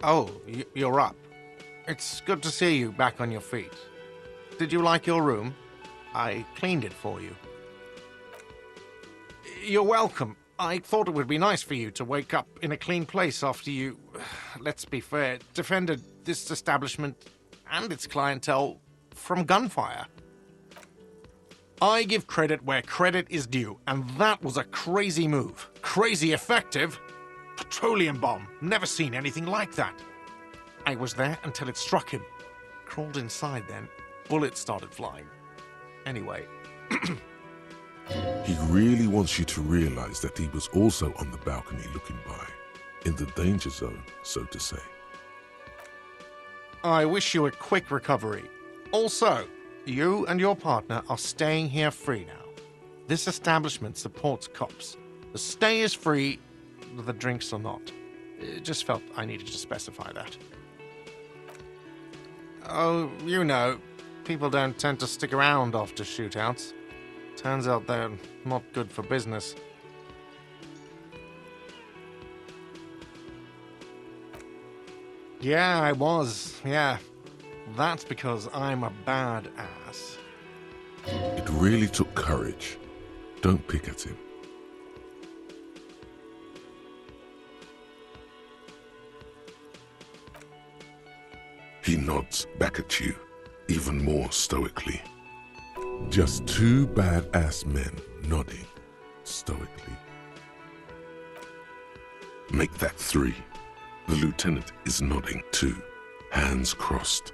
Oh, you're up. It's good to see you back on your feet. Did you like your room? I cleaned it for you. You're welcome. I thought it would be nice for you to wake up in a clean place after you, let's be fair, defended this establishment and its clientele from gunfire. I give credit where credit is due, and that was a crazy move. Crazy effective. Petroleum bomb. Never seen anything like that. I was there until it struck him. Crawled inside then. Bullets started flying. Anyway. He really wants you to realize that he was also on the balcony looking by, in the danger zone, so to say. I wish you a quick recovery. Also, you and your partner are staying here free now. This establishment supports cops. The stay is free, the drinks are not. Just felt I needed to specify that. Oh, you know, people don't tend to stick around after shootouts. Turns out they're not good for business. Yeah, I was, yeah. That's because I'm a badass. It really took courage. Don't pick at him. He nods back at you, even more stoically. Just two badass men nodding stoically. Make that three. The lieutenant is nodding too, hands crossed.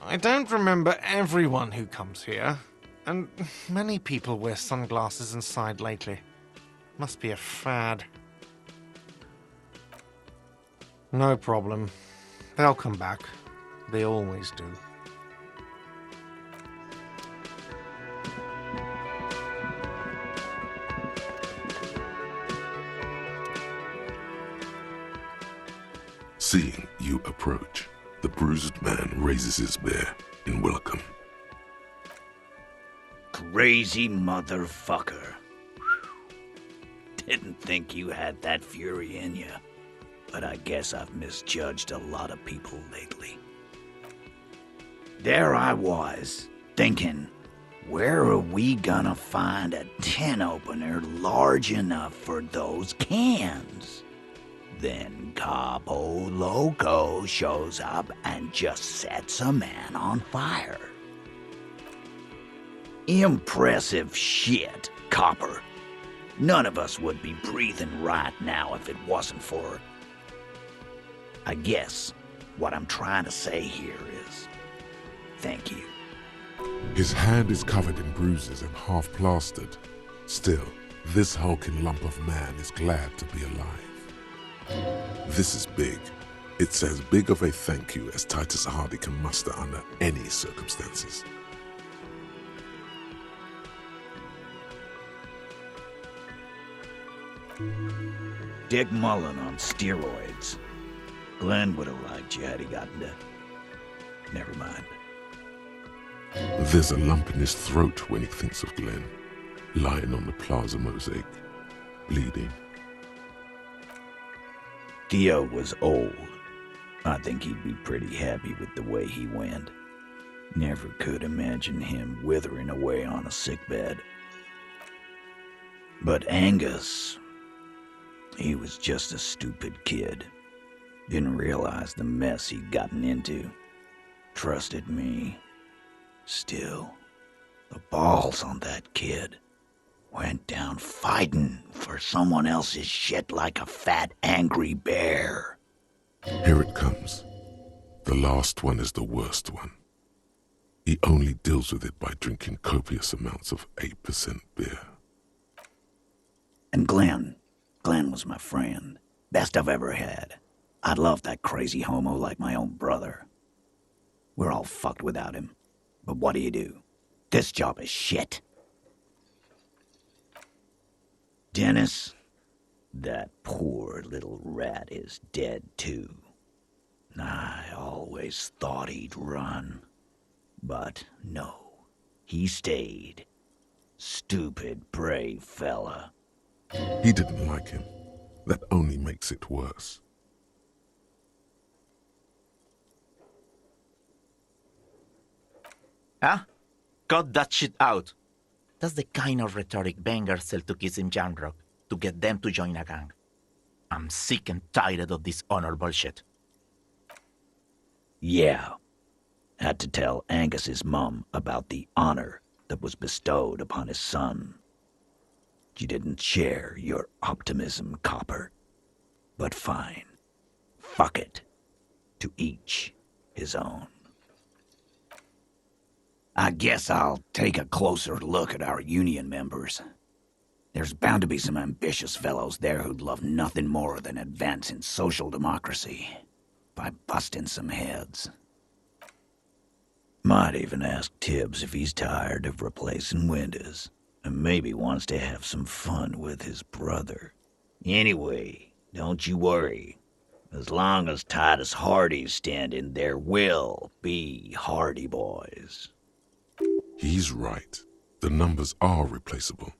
I don't remember everyone who comes here, and many people wear sunglasses inside lately. Must be a fad. No problem. They'll come back. They always do. Seeing you approach, the bruised man raises his bear in welcome. Crazy motherfucker. Didn't think you had that fury in you, but I guess I've misjudged a lot of people lately. There I was, thinking, where are we gonna find a tin opener large enough for those cans? Then Capo Loco shows up and just sets a man on fire. Impressive shit, Copper. None of us would be breathing right now if it wasn't for... I guess what I'm trying to say here is, thank you. His hand is covered in bruises and half plastered. Still, this hulking lump of man is glad to be alive. This is big. It's as big of a thank you as Titus Hardy can muster under any circumstances. Dick Mullen on steroids. Glenn would have liked you had he gotten to... Never mind. There's a lump in his throat when he thinks of Glenn, lying on the plaza mosaic, bleeding. Theo was old. I think he'd be pretty happy with the way he went. Never could imagine him withering away on a sickbed. But Angus, he was just a stupid kid. Didn't realize the mess he'd gotten into. Trusted me. Still, the balls on that kid. Went down fighting for someone else's shit like a fat, angry bear. Here it comes. The last one is the worst one. He only deals with it by drinking copious amounts of 8% beer. And Glenn was my friend. Best I've ever had. I'd love that crazy homo like my own brother. We're all fucked without him. But what do? This job is shit. Dennis, that poor little rat is dead too. I always thought he'd run. But no, he stayed. Stupid, brave fella. He didn't like him. That only makes it worse. Huh? Cut that shit out. That's the kind of rhetoric bangers sell to kids in Jamrock to get them to join a gang. I'm sick and tired of this honor bullshit. Yeah. Had to tell Angus's mum about the honor that was bestowed upon his son. You didn't share your optimism, Copper. But fine. Fuck it. To each his own. I guess I'll take a closer look at our union members. There's bound to be some ambitious fellows there who'd love nothing more than advancing social democracy by busting some heads. Might even ask Tibbs if he's tired of replacing windows, and maybe wants to have some fun with his brother. Anyway, don't you worry. As long as Titus Hardy's standing, there will be Hardy boys. He's right. The numbers are replaceable.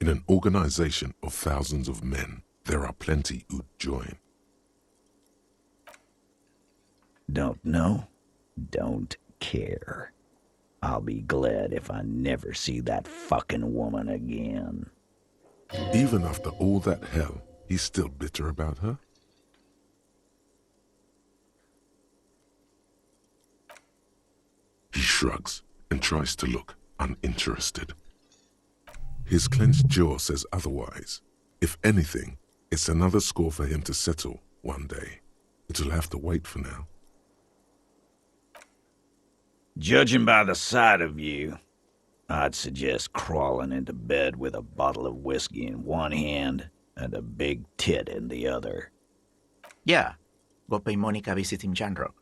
In an organization of thousands of men, there are plenty who'd join. Don't know? Don't care. I'll be glad if I never see that fucking woman again. Even after all that hell, he's still bitter about her? He shrugs and tries to look uninterested. His clenched jaw says otherwise. If anything, it's another score for him to settle one day. It'll have to wait for now. Judging by the sight of you, I'd suggest crawling into bed with a bottle of whiskey in one hand and a big tit in the other. Yeah, go pay Monica a visit in Jamrock.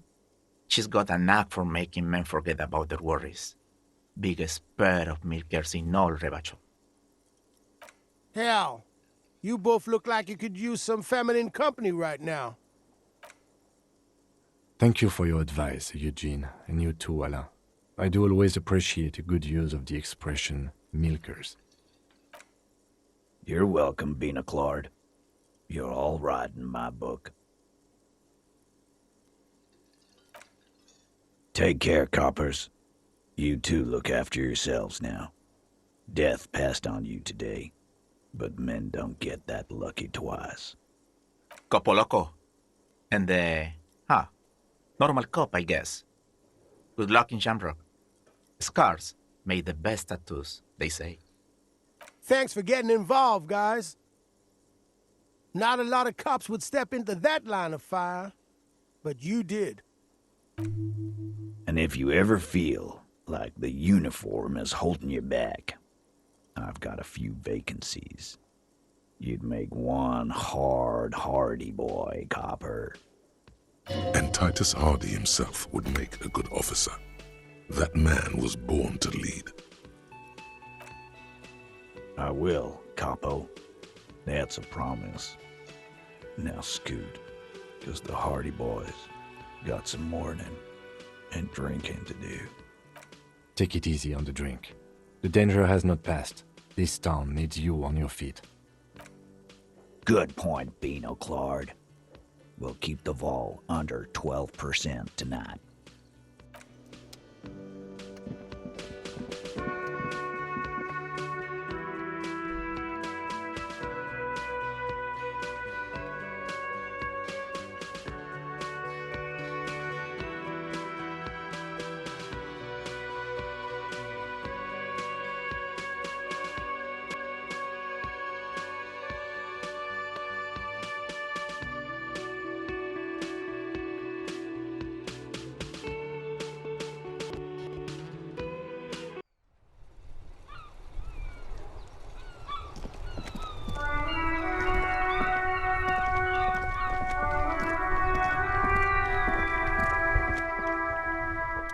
She's got a knack for making men forget about their worries. Biggest pair of milkers in all Rebacho. Hell, you both look like you could use some feminine company right now. Thank you for your advice, Eugene, and you too, Alain. I do always appreciate a good use of the expression milkers. You're welcome, Bina Claude. You're all right in my book. Take care, coppers. You two look after yourselves now. Death passed on you today, but men don't get that lucky twice. Copo loco. And normal cop, I guess. Good luck in Jamrock. Scars made the best tattoos, they say. Thanks for getting involved, guys. Not a lot of cops would step into that line of fire, but you did. And if you ever feel like the uniform is holding you back, I've got a few vacancies. You'd make one hardy boy, Copper. And Titus Hardy himself would make a good officer. That man was born to lead. I will, Capo. That's a promise. Now scoot, 'cause the Hardy boys got some mourning and drinking to do. Take it easy on the drink. The danger has not passed. This town needs you on your feet. Good point, Bino Claude. We'll keep the vol under 12% tonight.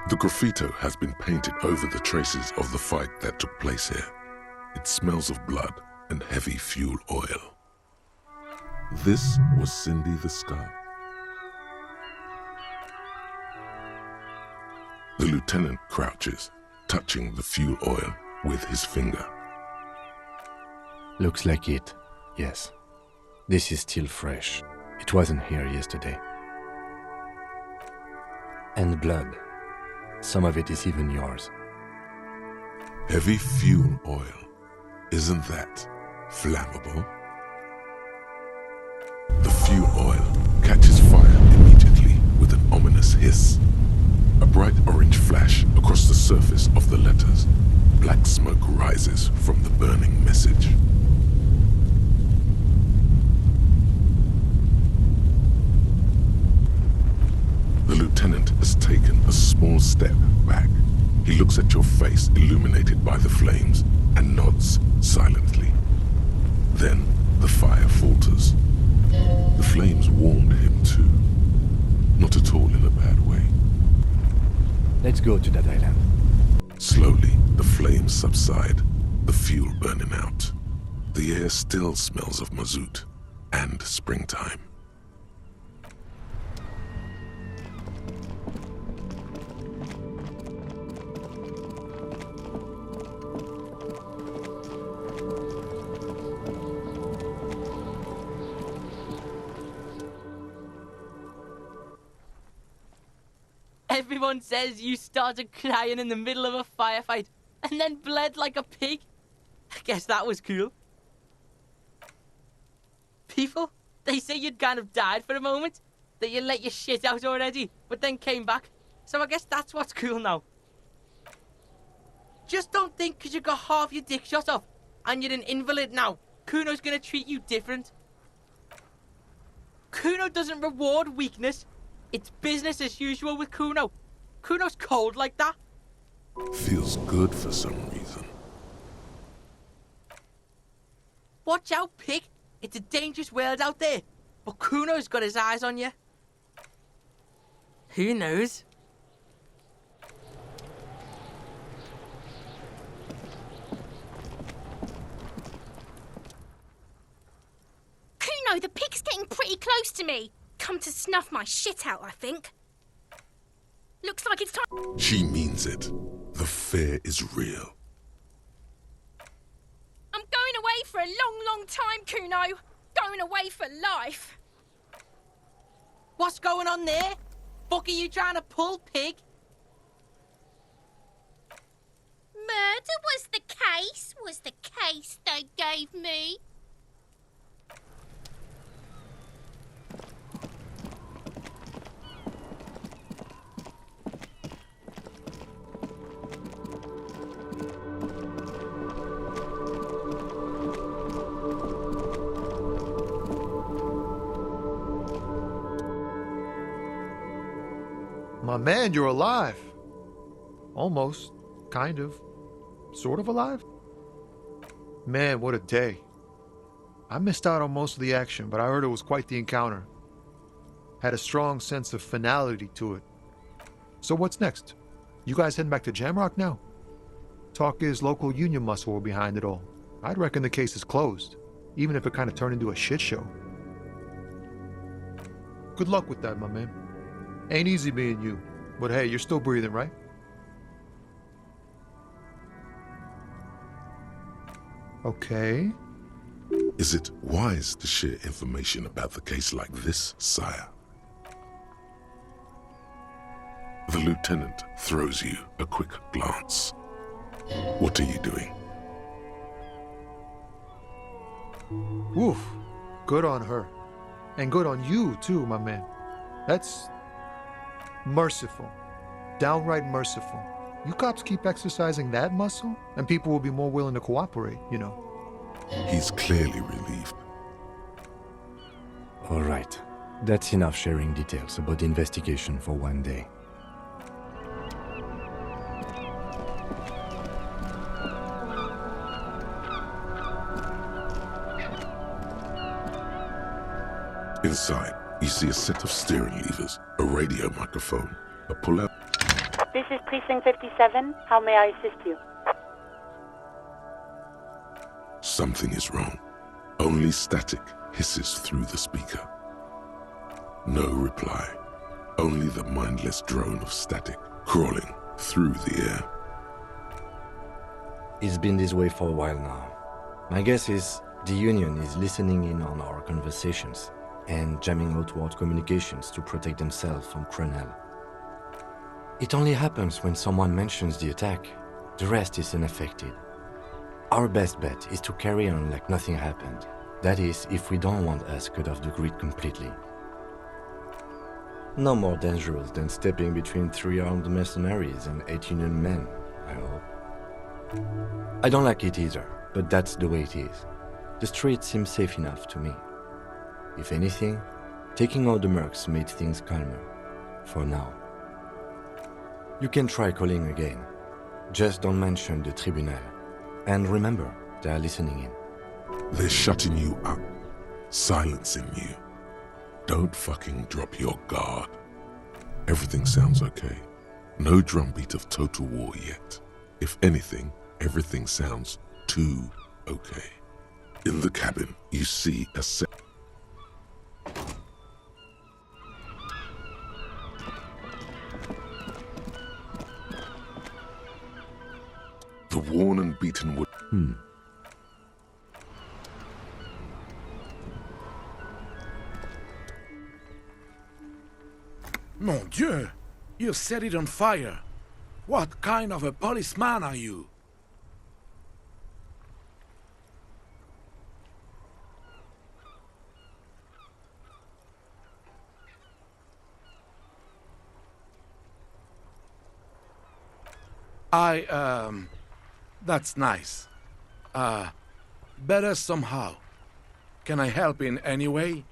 The graffito has been painted over the traces of the fight that took place here. It smells of blood and heavy fuel oil. This was Cindy the Scar. The lieutenant crouches, touching the fuel oil with his finger. Looks like it, yes. This is still fresh. It wasn't here yesterday. And blood. Some of it is even yours. Heavy fuel oil. Isn't that flammable? The fuel oil catches fire immediately with an ominous hiss. A bright orange flash across the surface of the letters. Black smoke rises from the burning message. The lieutenant has taken a small step back. He looks at your face illuminated by the flames and nods silently. Then the fire falters. The flames warmed him too. Not at all in a bad way. Let's go to that island. Slowly, the flames subside, the fuel burning out. The air still smells of mazout and springtime. Everyone says you started crying in the middle of a firefight and then bled like a pig. I guess that was cool. People, they say you'd kind of died for a moment, that you let your shit out already, but then came back. So I guess that's what's cool now. Just don't think because you got half your dick shot off and you're an invalid now, Kuno's gonna treat you different. Kuno doesn't reward weakness. It's business as usual with Kuno. Kuno's cold like that. Feels good for some reason. Watch out, pig. It's a dangerous world out there. But Kuno's got his eyes on you. Who knows? Kuno, the pig's getting pretty close to me. Come to snuff my shit out, I think. Looks like it's time. She means it. The fear is real. I'm going away for a long, long time, Kuno. Going away for life. What's going on there? Fuck are you trying to pull, pig? Murder was the case they gave me. My man, you're alive. Almost. Kind of. Sort of alive? Man, what a day. I missed out on most of the action, but I heard it was quite the encounter. Had a strong sense of finality to it. So what's next? You guys heading back to Jamrock now? Talk is local union muscle were behind it all. I'd reckon the case is closed, even if it kind of turned into a shit show. Good luck with that, my man. Ain't easy being you, but hey, you're still breathing, right? Okay. Is it wise to share information about the case like this, sire? The lieutenant throws you a quick glance. What are you doing? Oof. Good on her. And good on you, too, my man. That's merciful. Downright merciful. You cops keep exercising that muscle, and people will be more willing to cooperate, you know. He's clearly relieved. All right. That's enough sharing details about the investigation for one day. Inside, you see a set of steering levers, a radio microphone, a pull-out. This is Precinct 57. How may I assist you? Something is wrong. Only static hisses through the speaker. No reply. Only the mindless drone of static crawling through the air. It's been this way for a while now. My guess is The Union is listening in on our conversations and jamming outward communications to protect themselves from Cronel. It only happens when someone mentions the attack. The rest is unaffected. Our best bet is to carry on like nothing happened. That is, if we don't want us cut off the grid completely. No more dangerous than stepping between 3 armed mercenaries and 8 Union men, I hope. I don't like it either, but that's the way it is. The street seems safe enough to me. If anything, taking out the mercs made things calmer. For now. You can try calling again. Just don't mention the tribunal. And remember, they are listening in. They're shutting you up, silencing you. Don't fucking drop your guard. Everything sounds okay. No drumbeat of total war yet. If anything, everything sounds too okay. In the cabin, you see a the worn and beaten wood. Mon Dieu! You set it on fire! What kind of a policeman are you? That's nice. Better somehow. Can I help in any way?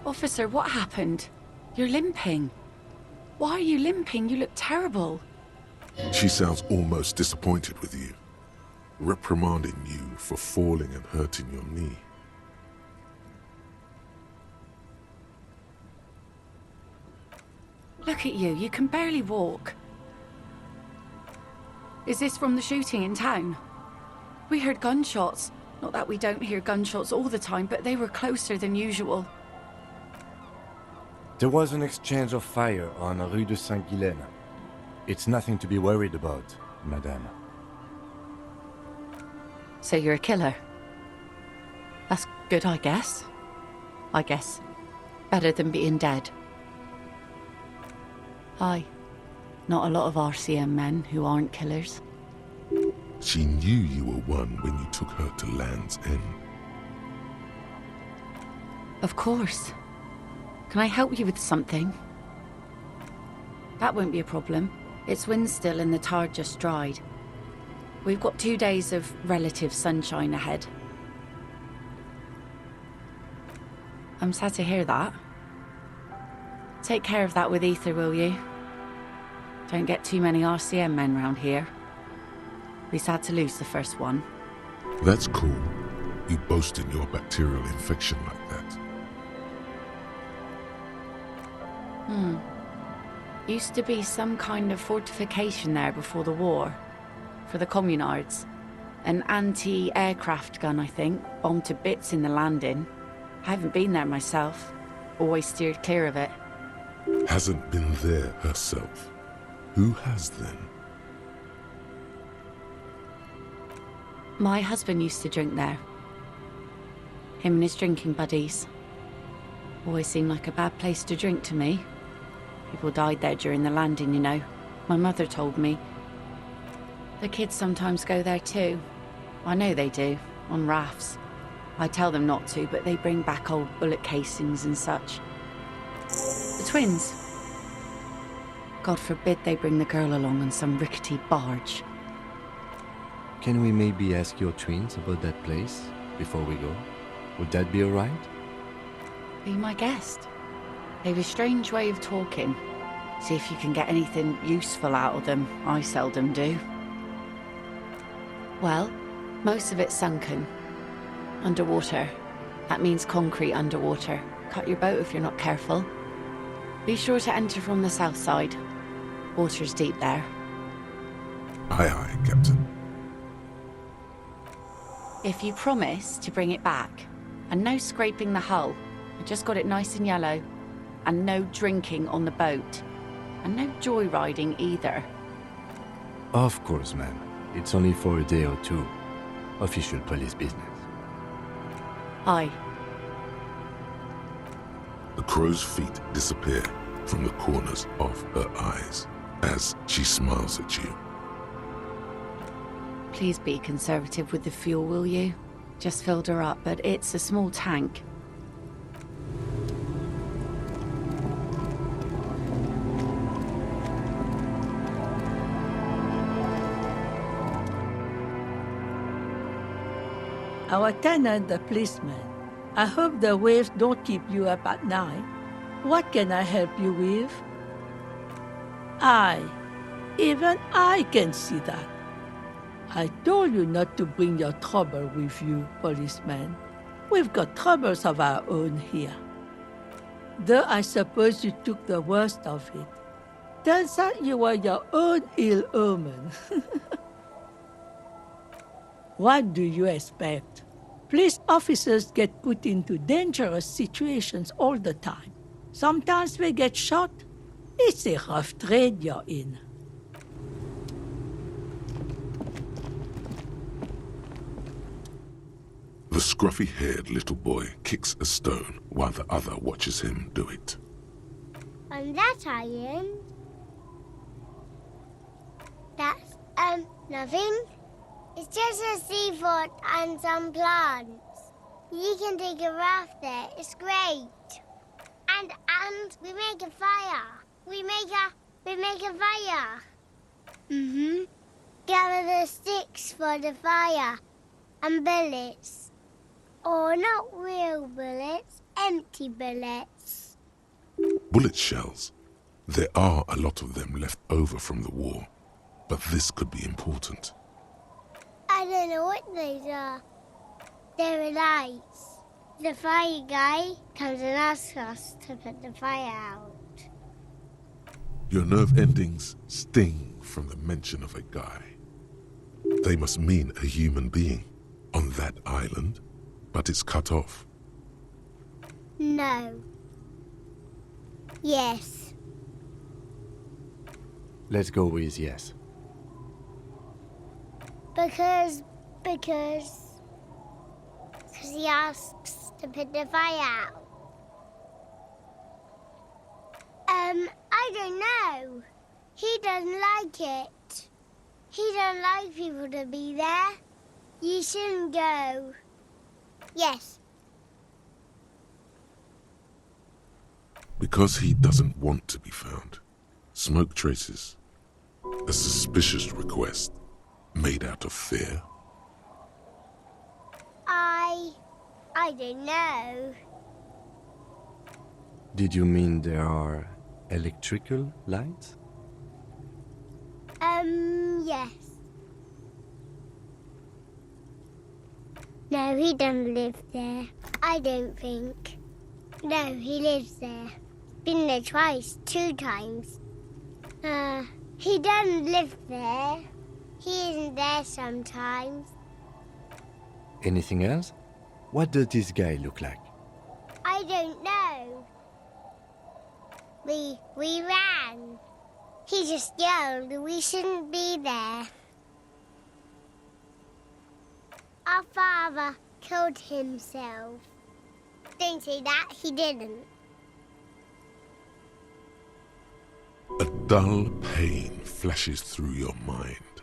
Officer, what happened? You're limping. Why are you limping? You look terrible. She sounds almost disappointed with you, reprimanding you for falling and hurting your knee. Look at you, you can barely walk. Is this from the shooting in town? We heard gunshots. Not that we don't hear gunshots all the time, but they were closer than usual. There was an exchange of fire on Rue de Saint-Guylaine. It's nothing to be worried about, madame. So you're a killer? That's good, I guess. I guess. Better than being dead. Aye. Not a lot of RCM men who aren't killers. She knew you were one when you took her to Land's End. Of course. Can I help you with something? That won't be a problem. It's wind still and the tar just dried. We've got 2 days of relative sunshine ahead. I'm sad to hear that. Take care of that with Ether, will you? Don't get too many RCM men round here. We sad to lose the first one. That's cool. You boasting your bacterial infection like that. Used to be some kind of fortification there before the war. For the communards. An anti-aircraft gun, I think. Bombed to bits in the landing. I haven't been there myself. Always steered clear of it. Hasn't been there herself. Who has then? My husband used to drink there. Him and his drinking buddies. Always seemed like a bad place to drink to me. People died there during the landing, you know. My mother told me. The kids sometimes go there too. I know they do, on rafts. I tell them not to, but they bring back old bullet casings and such. The twins. God forbid they bring the girl along on some rickety barge. Can we maybe ask your twins about that place before we go? Would that be alright? Be my guest. They've a strange way of talking. See if you can get anything useful out of them. I seldom do. Well, most of it's sunken. Underwater. That means concrete underwater. Cut your boat if you're not careful. Be sure to enter from the south side. Water's deep there. Aye, aye, Captain. If you promise to bring it back, and no scraping the hull, I just got it nice and yellow, and no drinking on the boat, and no joyriding either. Of course, ma'am. It's only for a day or two. Official police business. Aye. The crow's feet disappear from the corners of her eyes as she smiles at you. Please be conservative with the fuel, will you? Just filled her up, but it's a small tank. Our tenant, the policeman. I hope the waves don't keep you up at night. What can I help you with? Even I can see that. I told you not to bring your trouble with you, policeman. We've got troubles of our own here. Though I suppose you took the worst of it. Turns out you were your own ill omen. What do you expect? Police officers get put into dangerous situations all the time. Sometimes they get shot. It's a rough trade you're in. The scruffy-haired little boy kicks a stone while the other watches him do it. And that iron? That's, nothing. It's just a seafort and some plants. You can take a raft there. It's great. And we make a fire. We make a fire. Mm-hmm. Gather the sticks for the fire. And bullets. Or not real bullets, empty bullets. Bullet shells. There are a lot of them left over from the war, but this could be important. I don't know what those are. They're lights. The fire guy comes and asks us to put the fire out. Your nerve endings sting from the mention of a guy. They must mean a human being on that island, but it's cut off. No. Yes. Let's go with yes. Because he asks to put the fire out. I don't know. He doesn't like it. He doesn't like people to be there. You shouldn't go. Yes. Because he doesn't want to be found. Smoke traces. A suspicious request made out of fear. I don't know. Did you mean there are electrical lights? Yes. No, he doesn't live there. I don't think. No, he lives there. Been there twice, 2 times. He doesn't live there. He isn't there sometimes. Anything else? What does this guy look like? I don't know. We ran. He just yelled we shouldn't be there. Our father killed himself. Don't say that, he didn't. A dull pain flashes through your mind.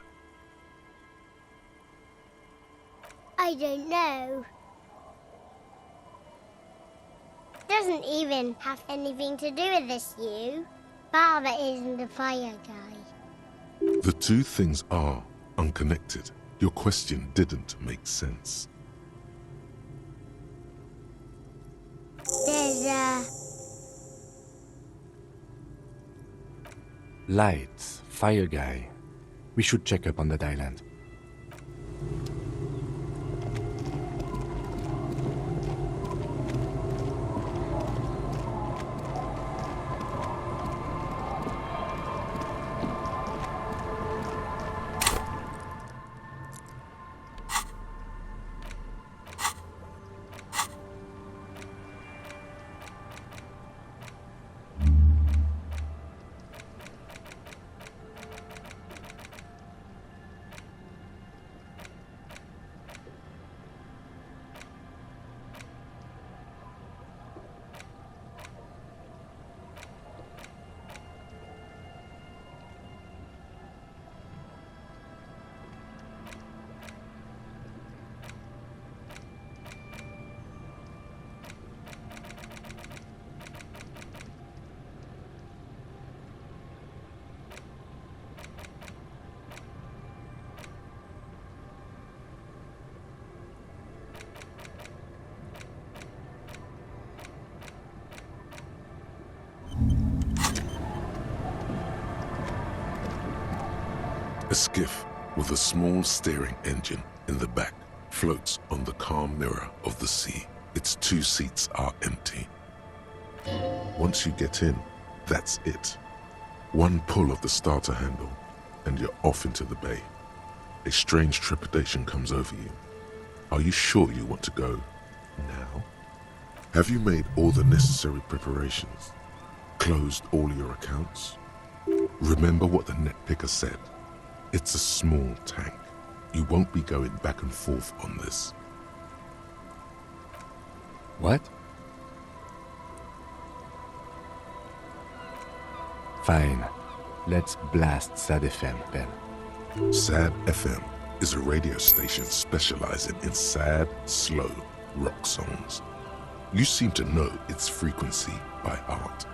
I don't know. Doesn't even have anything to do with this, you. Father isn't the fire guy. The two things are unconnected. Your question didn't make sense. There's a... Lights, fire guy. We should check up on that island. A skiff with a small steering engine in the back floats on the calm mirror of the sea. Its 2 seats are empty. Once you get in, that's it. One pull of the starter handle, and you're off into the bay. A strange trepidation comes over you. Are you sure you want to go now? Have you made all the necessary preparations? Closed all your accounts? Remember what the net picker said. It's a small tank. You won't be going back and forth on this. What? Fine. Let's blast SAD FM then. SAD FM is a radio station specializing in sad, slow rock songs. You seem to know its frequency by heart.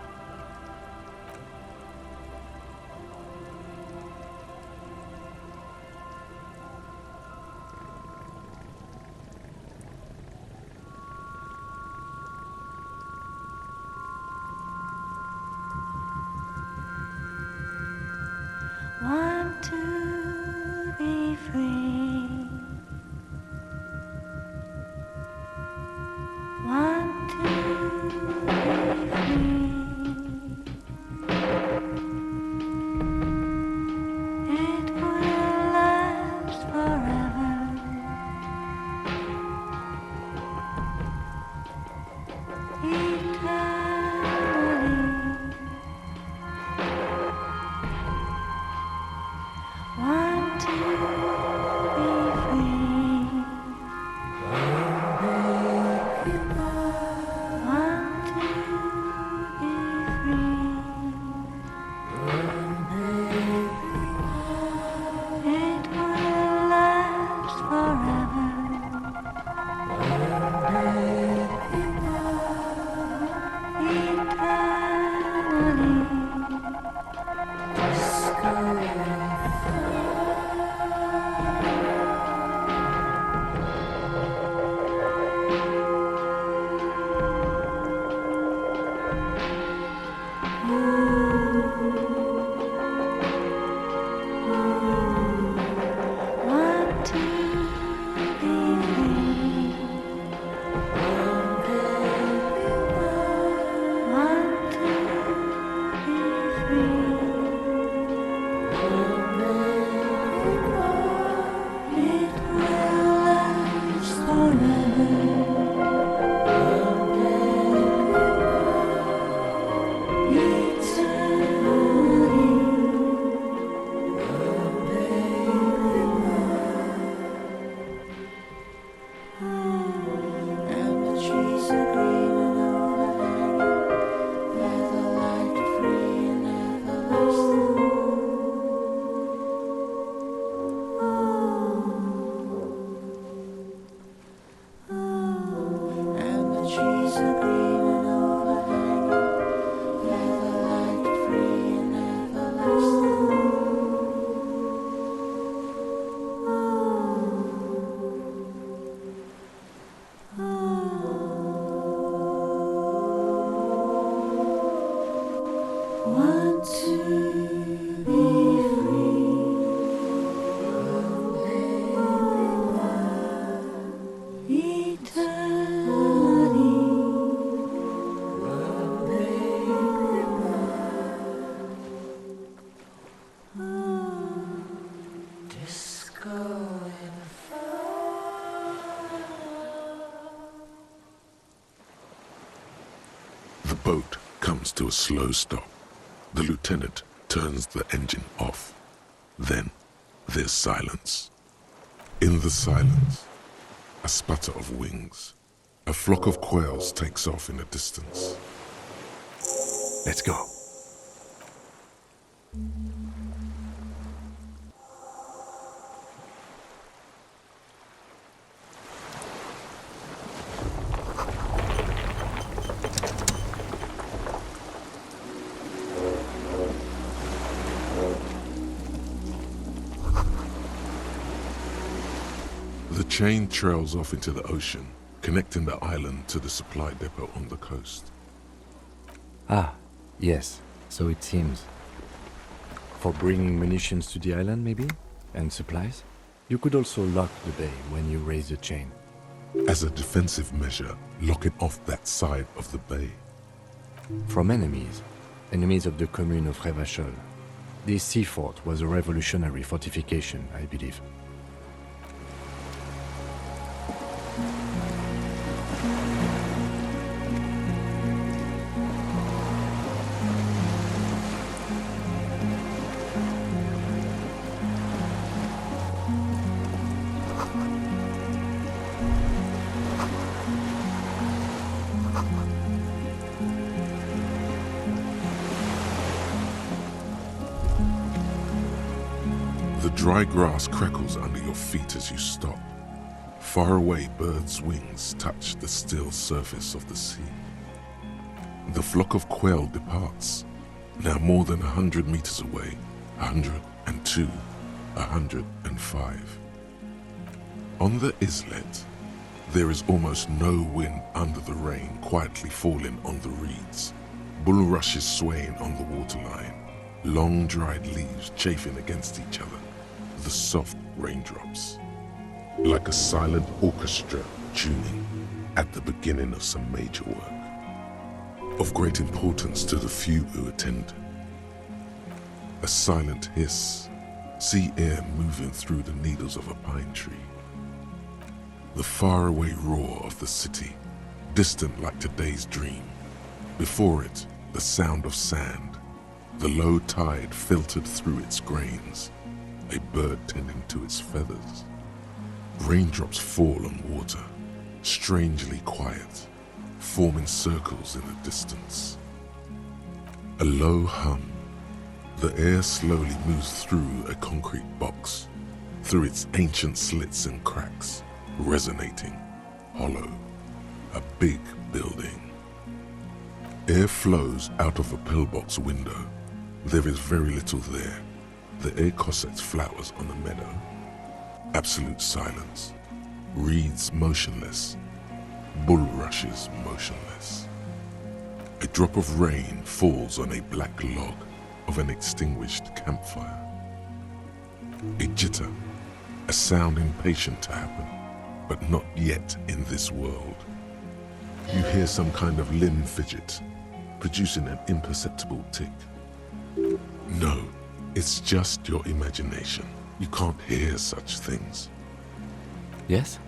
Want to be free. Want to be free. It will last forever. Want to be free. Want to be free. It will last forever. Want to be free. Want to be free. It will last and the trees are green and overhanging, leather like free and everlasting. And the trees are green and overhanging, leather like free boat comes to a slow stop. The lieutenant turns the engine off. Then there's silence. In the silence, a sputter of wings. A flock of quails takes off in the distance. Let's go. The chain trails off into the ocean, connecting the island to the supply depot on the coast. Ah, yes, so it seems. For bringing munitions to the island, maybe? And supplies? You could also lock the bay when you raise the chain. As a defensive measure, locking off that side of the bay. From enemies. Enemies of the commune of Revachol. This sea fort was a revolutionary fortification, I believe. The dry grass crackles under your feet as you stop. Far away, birds' wings touch the still surface of the sea. The flock of quail departs, now more than 100 meters away, 102, 105. On the Islet, there is almost no wind under the rain quietly falling on the reeds, bulrushes swaying on the waterline, long dried leaves chafing against each other, the soft raindrops, like a silent orchestra tuning at the beginning of some major work, of great importance to the few who attend. A silent hiss, sea air moving through the needles of a pine tree. The faraway roar of the city, distant like today's dream. Before it, the sound of sand, the low tide filtered through its grains, a bird tending to its feathers. Raindrops fall on water, strangely quiet, forming circles in the distance. A low hum. The air slowly moves through a concrete box, through its ancient slits and cracks, resonating, hollow, a big building. Air flows out of a pillbox window. There is very little there. The air cossets flowers on a meadow. Absolute silence. Reeds motionless. Bulrushes motionless. A drop of rain falls on a black log of an extinguished campfire. A jitter, a sound impatient to happen, but not yet in this world. You hear some kind of limb fidget, producing an imperceptible tick. No, it's just your imagination. You can't hear such things. Yes?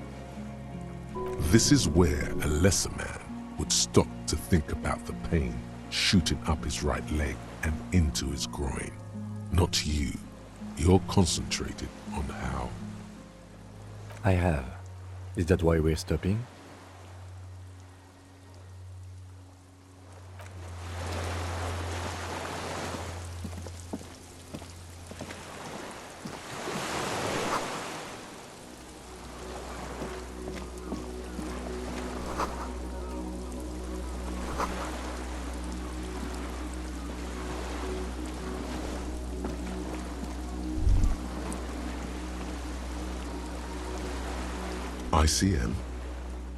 This is where a lesser man would stop to think about the pain shooting up his right leg and into his groin. Not you. You're concentrated on how. I have. Is that why we're stopping? ICM?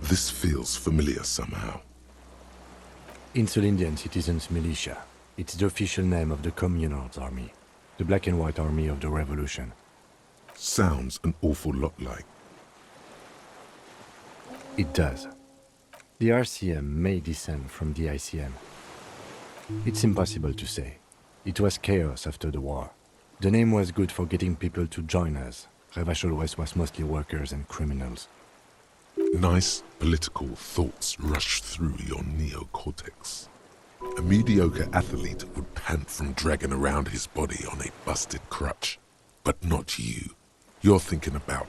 This feels familiar somehow. Insulindian Citizens Militia. It's the official name of the Communards Army, the black and white army of the Revolution. Sounds an awful lot like. It does. The RCM may descend from the ICM. It's impossible to say. It was chaos after the war. The name was good for getting people to join us. Revachol West was mostly workers and criminals. Nice political thoughts rush through your neocortex. A mediocre athlete would pant from dragging around his body on a busted crutch. But not you. You're thinking about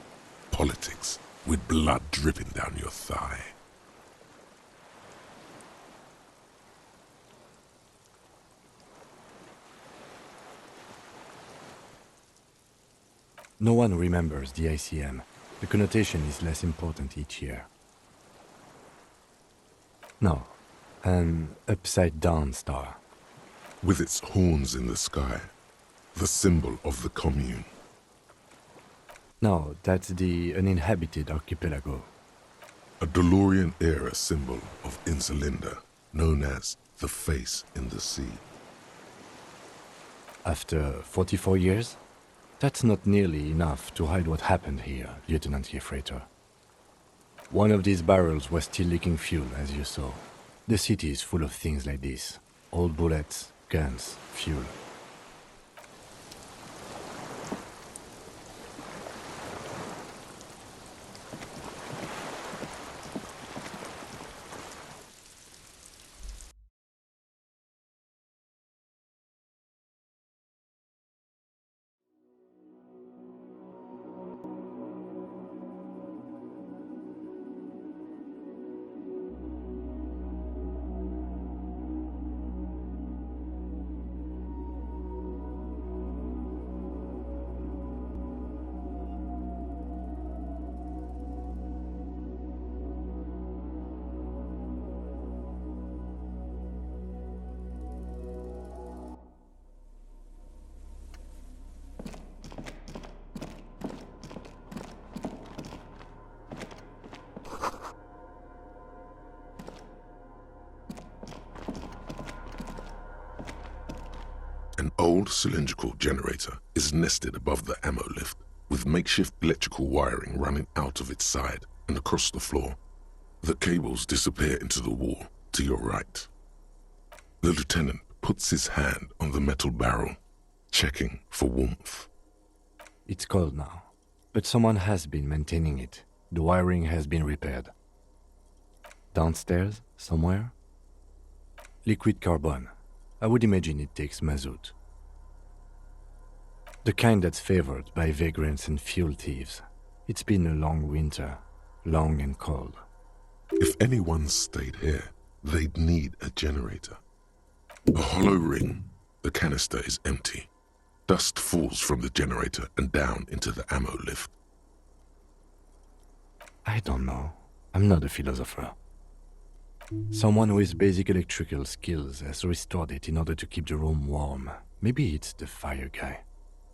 politics with blood dripping down your thigh. No one remembers the ICM. The connotation is less important each year. No, an upside-down star. With its horns in the sky, the symbol of the commune. No, that's the uninhabited archipelago. A DeLorean-era symbol of Insulinda, known as the face in the sea. After 44 years? That's not nearly enough to hide what happened here, Lieutenant Yefreiter. One of these barrels was still leaking fuel, as you saw. The city is full of things like this. Old bullets, guns, fuel. An old cylindrical generator is nested above the ammo lift, with makeshift electrical wiring running out of its side and across the floor. The cables disappear into the wall to your right. The lieutenant puts his hand on the metal barrel, checking for warmth. It's cold now, but someone has been maintaining it. The wiring has been repaired. Downstairs, somewhere? Liquid carbon. I would imagine it takes mazout. The kind that's favored by vagrants and fuel thieves. It's been a long winter, long and cold. If anyone stayed here, they'd need a generator. A hollow ring, the canister is empty. Dust falls from the generator and down into the ammo lift. I don't know. I'm not a philosopher. Someone with basic electrical skills has restored it in order to keep the room warm. Maybe it's the fire guy.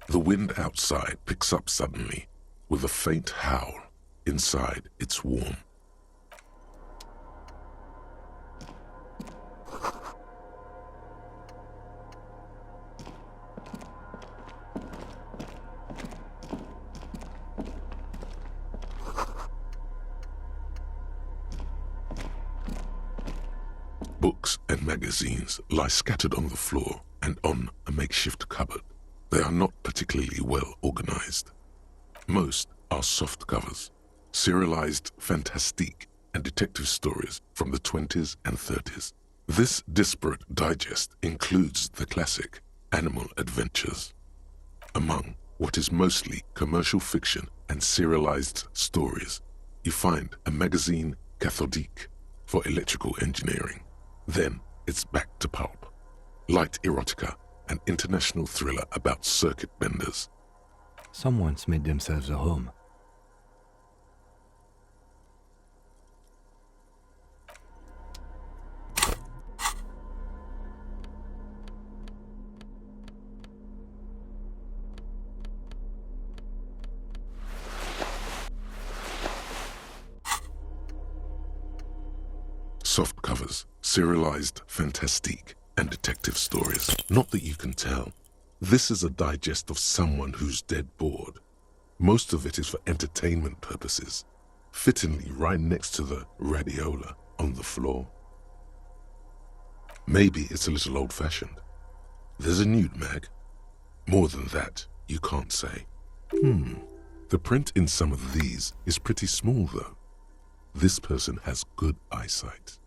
The wind outside picks up suddenly, with a faint howl. Inside, it's warm. Books and magazines lie scattered on the floor and on a makeshift cupboard. They are not particularly well organized. Most are soft covers, serialized fantastique and detective stories from the 20s and 30s. This disparate digest includes the classic Animal Adventures. Among what is mostly commercial fiction and serialized stories, you find a magazine cathodique for electrical engineering. Then it's back to pulp. Light erotica, an international thriller about circuit benders. Someone's made themselves a home. Soft covers, serialized fantastique, and detective stories. Not that you can tell. This is a digest of someone who's dead bored. Most of it is for entertainment purposes, fittingly right next to the radiola on the floor. Maybe it's a little old-fashioned. There's a nude mag. More than that, you can't say. The print in some of these is pretty small, though. This person has good eyesight.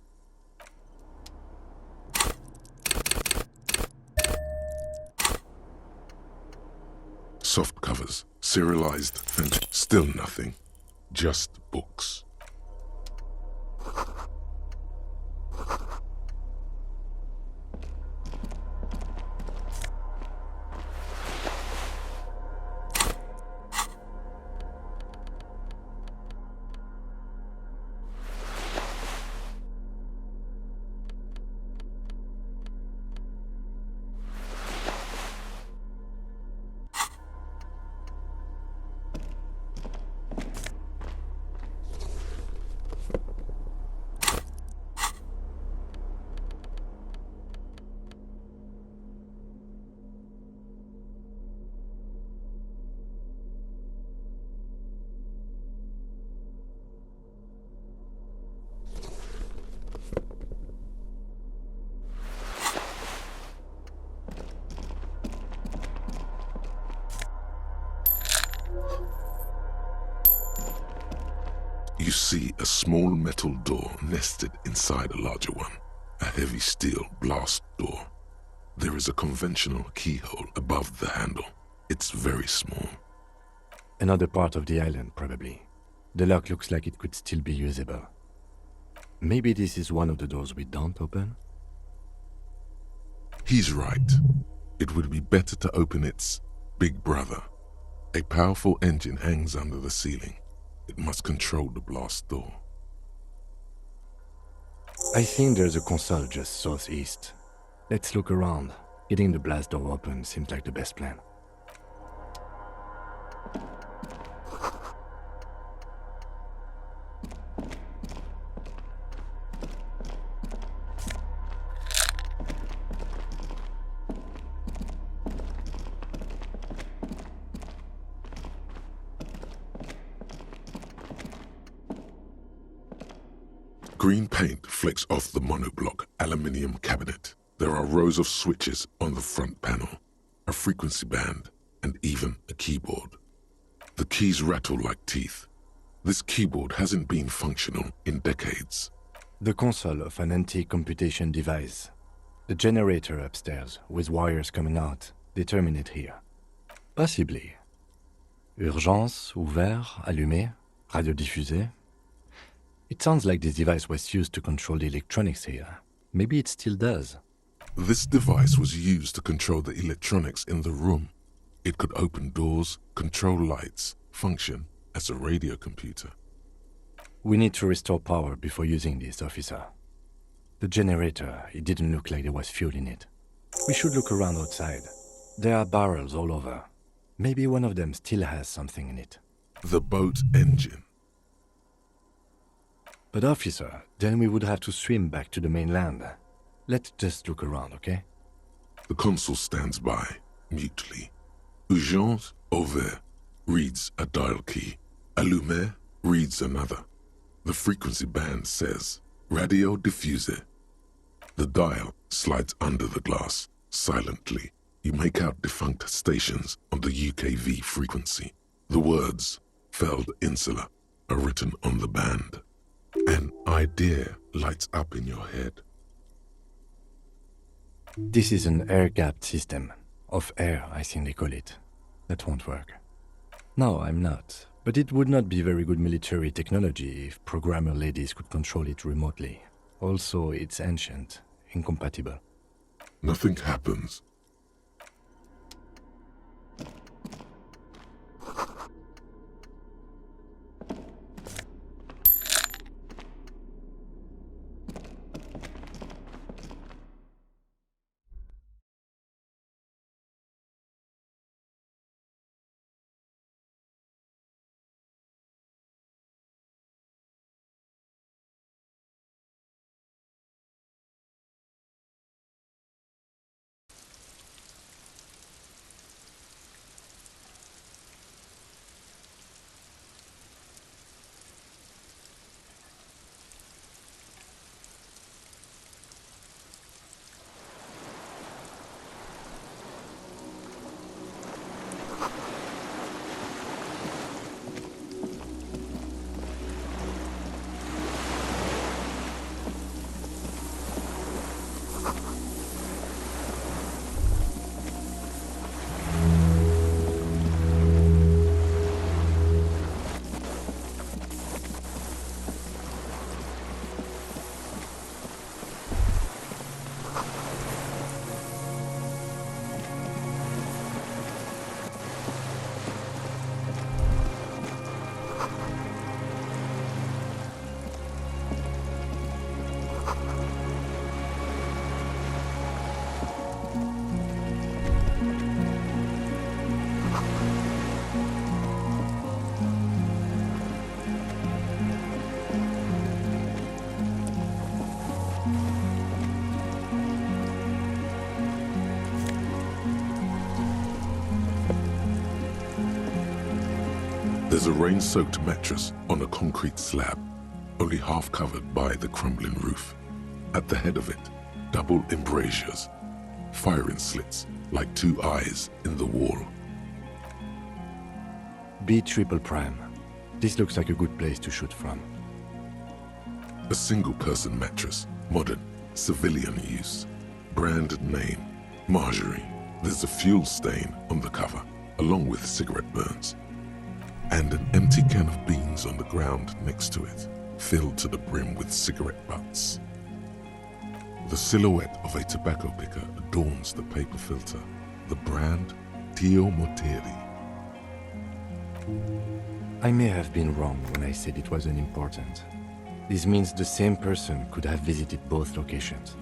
covers, serialized, and still nothing. Just books. You see a small metal door nested inside a larger one, a heavy steel blast door. There is a conventional keyhole above the handle. It's very small. Another part of the island, probably. The lock looks like it could still be usable. Maybe this is one of the doors we don't open? He's right. It would be better to open its big brother. A powerful engine hangs under the ceiling. It must control the blast door. I think there's a console just southeast. Let's look around. Getting the blast door open seems like the best plan. Green paint flecks off the monoblock aluminium cabinet. There are rows of switches on the front panel, a frequency band, and even a keyboard. The keys rattle like teeth. This keyboard hasn't been functional in decades. The console of an antique computation device. The generator upstairs, with wires coming out, they terminate here. Possibly. Urgence, ouvert, allumé, radio diffusé. It sounds like this device was used to control the electronics here. Maybe it still does. This device was used to control the electronics in the room. It could open doors, control lights, function as a radio computer. We need to restore power before using this, officer. The generator, it didn't look like there was fuel in it. We should look around outside. There are barrels all over. Maybe one of them still has something in it. The boat engine. But officer, then we would have to swim back to the mainland. Let's just look around, okay? The consul stands by, mutely. Urgence, ouvert, reads a dial key. Allumé reads another. The frequency band says, radio diffuser. The dial slides under the glass, silently. You make out defunct stations on the UKV frequency. The words, Feld Insula, are written on the band. An idea lights up in your head. This is an air-gapped system. Of air, I think they call it. That won't work. No, I'm not. But it would not be very good military technology if programmer ladies could control it remotely. Also, it's ancient, incompatible. Nothing happens. There's a rain-soaked mattress on a concrete slab, only half covered by the crumbling roof. At the head of it, double embrasures, firing slits like two eyes in the wall. B triple prime. This looks like a good place to shoot from. A single-person mattress, modern, civilian use. Brand name, Marjorie. There's a fuel stain on the cover, along with cigarette burns. And an empty can of beans on the ground next to it, filled to the brim with cigarette butts. The silhouette of a tobacco picker adorns the paper filter. The brand, Tio Morteri. I may have been wrong when I said it wasn't important. This means the same person could have visited both locations.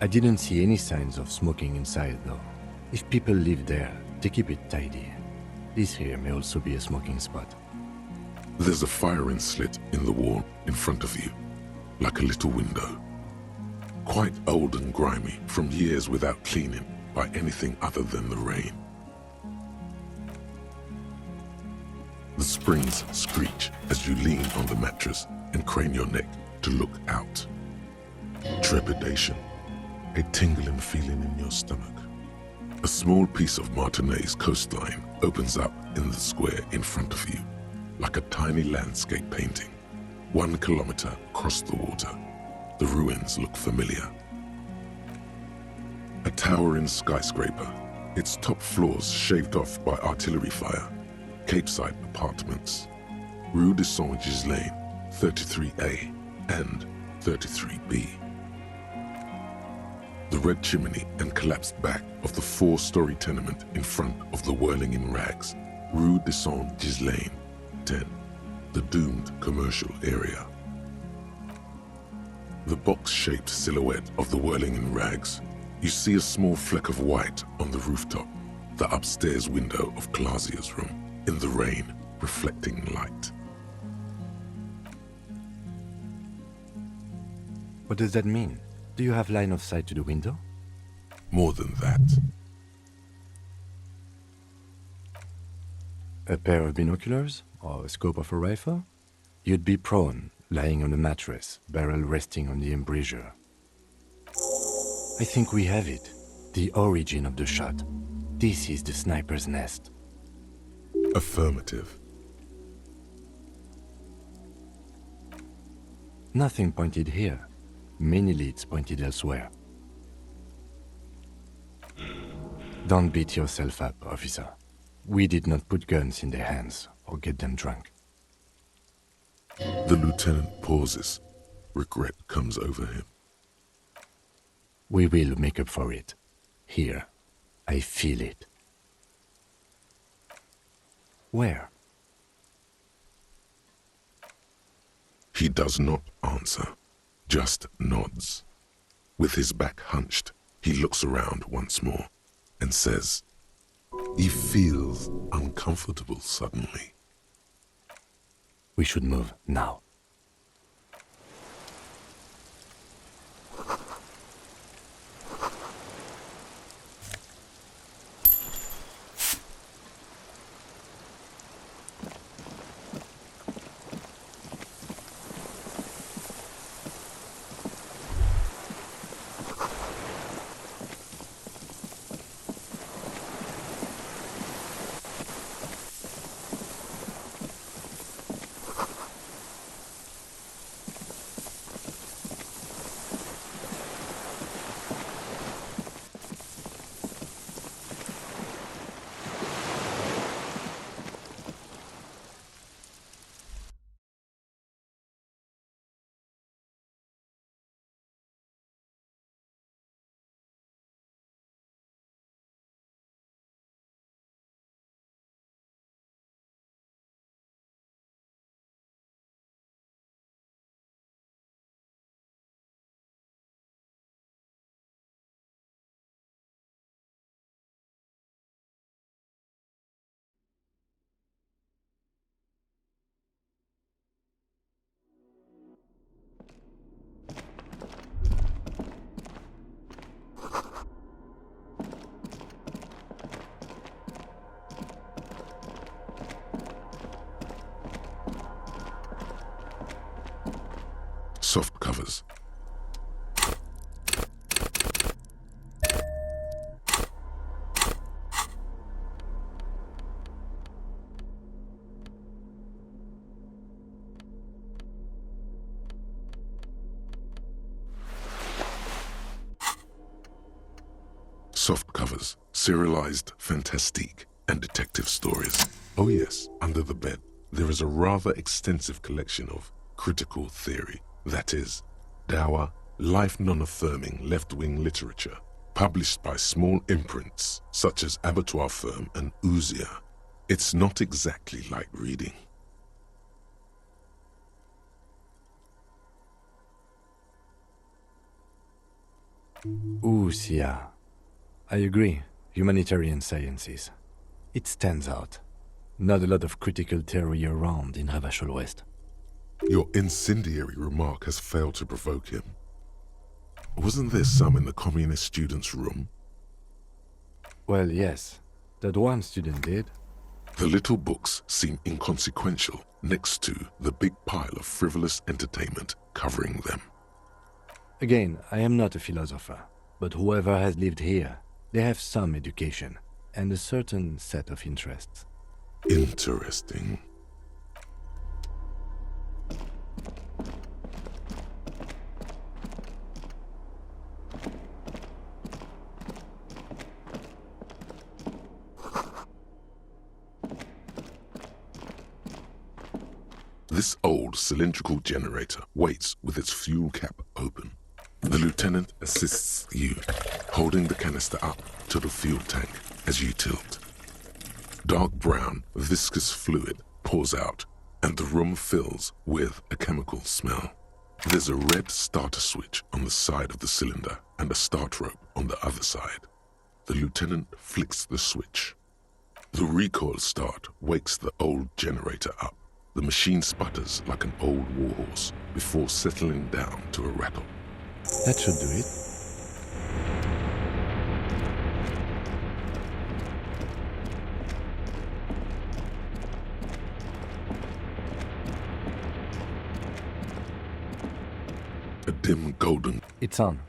I didn't see any signs of smoking inside, though. If people live there, they keep it tidy. This here may also be a smoking spot. There's a firing slit in the wall in front of you, like a little window. Quite old and grimy from years without cleaning by anything other than the rain. The springs screech as you lean on the mattress and crane your neck to look out. Trepidation, a tingling feeling in your stomach. A small piece of Martinez coastline opens up in the square in front of you, like a tiny landscape painting. 1 kilometer across the water, the ruins look familiar. A towering skyscraper, its top floors shaved off by artillery fire. Capeside apartments, Rue de Saint-Ghislain, 33A and 33B. The red chimney and collapsed back of the 4-story tenement in front of the whirling in rags, Rue de Saint-Ghislain, 10, the doomed commercial area. The box-shaped silhouette of the whirling in rags. You see a small fleck of white on the rooftop, the upstairs window of Clausia's room. In the rain, reflecting light. What does that mean? Do you have line of sight to the window? More than that. A pair of binoculars? Or a scope of a rifle? You'd be prone, lying on a mattress, barrel resting on the embrasure. I think we have it. The origin of the shot. This is the sniper's nest. Affirmative. Nothing pointed here. Many leads pointed elsewhere. Don't beat yourself up, officer. We did not put guns in their hands or get them drunk. The lieutenant pauses. Regret comes over him. We will make up for it. Here. I feel it. Where? He does not answer, just nods. With his back hunched, he looks around once more and says, he feels uncomfortable suddenly. We should move now. Soft covers. Soft covers, serialized fantastique, and detective stories. Oh yes, under the bed, there is a rather extensive collection of critical theory, that is, dour, life non-affirming left-wing literature, published by small imprints such as Abattoir Firm and Ouzia. It's not exactly like reading. Ouzia. I agree. Humanitarian sciences. It stands out. Not a lot of critical theory around in Ravachol West. Your incendiary remark has failed to provoke him. Wasn't there some in the communist student's room? Well, yes. That one student did. The little books seem inconsequential next to the big pile of frivolous entertainment covering them. Again, I am not a philosopher, but whoever has lived here, they have some education and a certain set of interests. Interesting. This old cylindrical generator waits with its fuel cap open. The lieutenant assists you, holding the canister up to the fuel tank as you tilt. Dark brown, viscous fluid pours out, and the room fills with a chemical smell. There's a red starter switch on the side of the cylinder and a start rope on the other side. The lieutenant flicks the switch. The recoil start wakes the old generator up. The machine sputters like an old warhorse before settling down to a rattle. That should do it. A dim golden... It's on.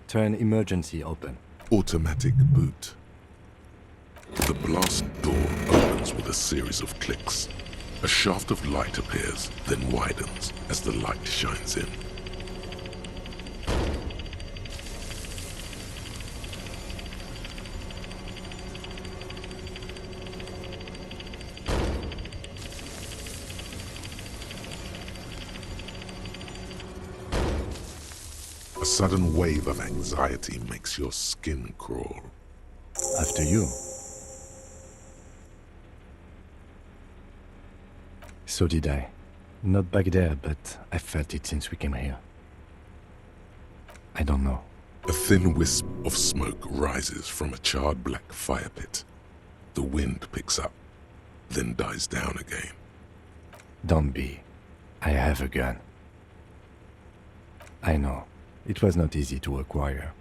Turn emergency open. Automatic boot. The blast door opens with a series of clicks. A shaft of light appears, then widens as the light shines in. A sudden wave of anxiety makes your skin crawl. After you. So did I. Not back there, but I felt it since we came here. I don't know. A thin wisp of smoke rises from a charred black fire pit. The wind picks up, then dies down again. Don't be. I have a gun. I know. It was not easy to acquire.